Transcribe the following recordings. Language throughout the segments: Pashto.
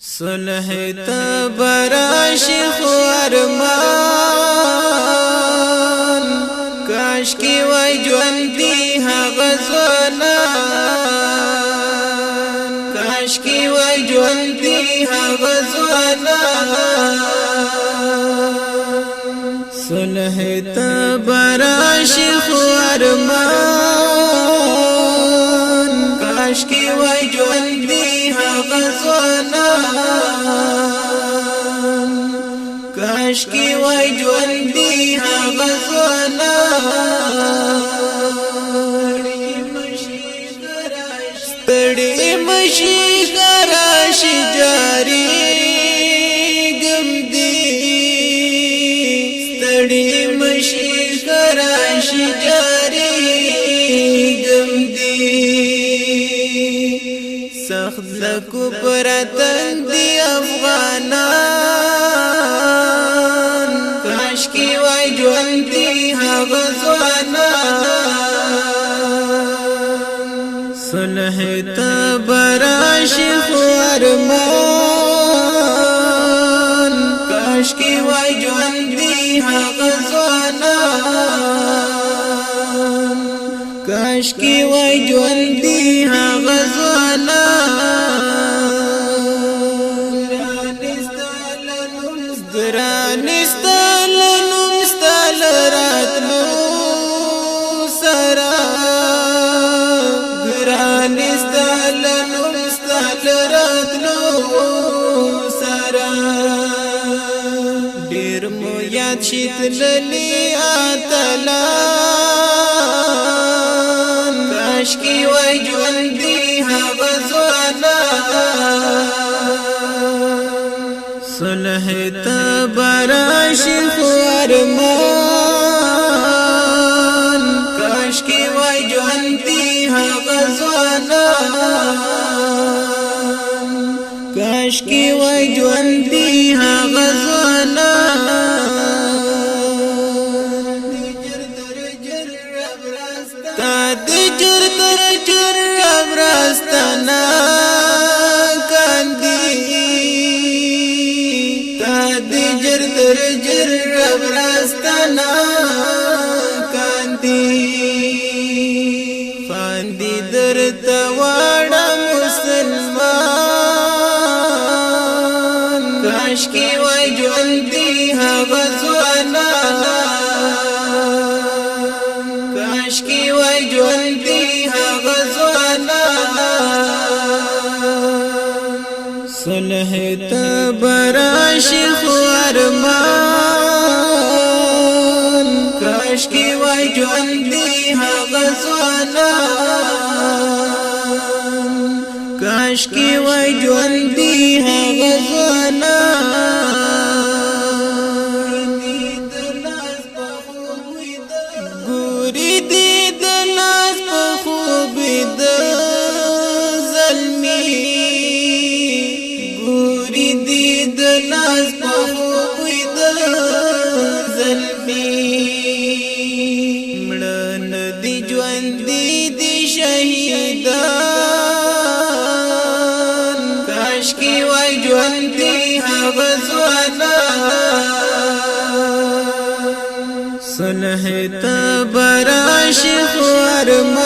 صلح تبراشی خوارمان کاش کی وای ژوندۍ هغه ځوانان کاش کی وای ژوندۍ هغه ځوانان صلح تبراشی خوارمان کاش کی وای ژوندۍ هغه ځوانان کاش کی وای ژوندۍ هغه ځوانان ستړي مشي راشي جاري ګم دي ستړي مشي راشي جاري ګم دي سخت لکو پرتن دی افغانان کاش کی وای ژوندۍ هغه ځوانان صلح تبراشی خوارمان کاش کی وای ژوندۍ هغه ځوانان کاش کی وای ژوندۍ هغه ځوانان ګرانستلنم ستل راتلو سرا ګرانستلنم ستل راتلو سرا ډیر مو یاد شتللی اتلان کاش کی وای ژوندۍ هغه ځوانان صلح تبراشی خوارمان کاش کی وای ژوندۍ هغه ځوانان کاش کی وای ژوندۍ هغه ځوانان تا دې جر تر جر ابرستانا کاندي تا دې جر تر جر ابرستانا کاندي فاندي درته واړه مسلمان کاش کی وای ژوندۍ هغه ځوانان کاش کی وای ژوندۍ هغه ځوانان صلح تبراشی خوارمان کاش کی وای ژوندۍ هغه ځوانان کاش کی وای ژوندۍ هغه ځوانان ګوري دې د لاس په خوب د زلمی ګوري دې د لاس په خوب د زلمی مړه ندي ژوندۍ دي شهیدان کاش کی وای ژوندۍ هغه ځوانان صلح تبراشی خوارمان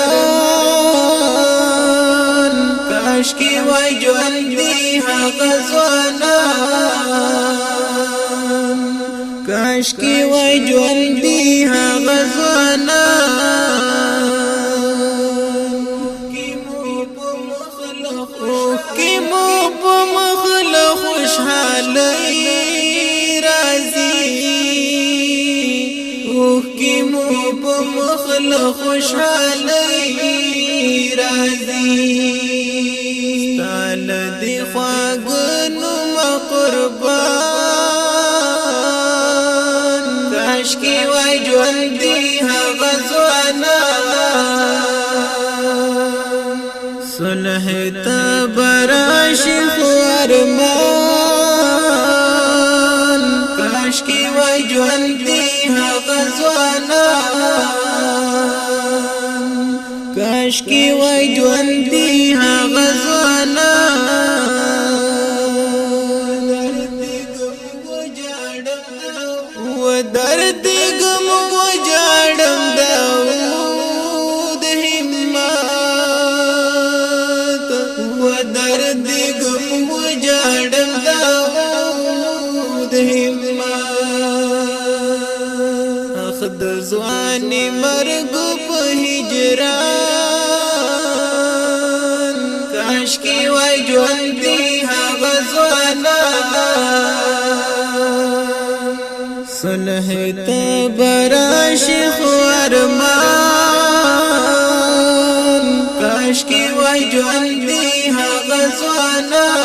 کاش کی وای ژوندۍ هغه ځوانان کاش کی وای ژوندۍ هغه ځوانان کی مو په مخله خوشحالۍ راځي کی مو په مخله خوشحالۍ راځي ستاله دی خواږه قربان کاش کی وای ژوندۍ هغه ځوانان صلح تبراشی خوارمان کاش کی وای ژوندۍ هغه ځوانان کاش کی وای ژوندۍ هغه ځوانان درد ګم وجاړم داود همت اخد ځواني مرګ په هجران کاش کی وای ژوند دی هغه ځوانان صلح ته براشي خو ارمان کاش کی وای ژوند دی هغه ځوانان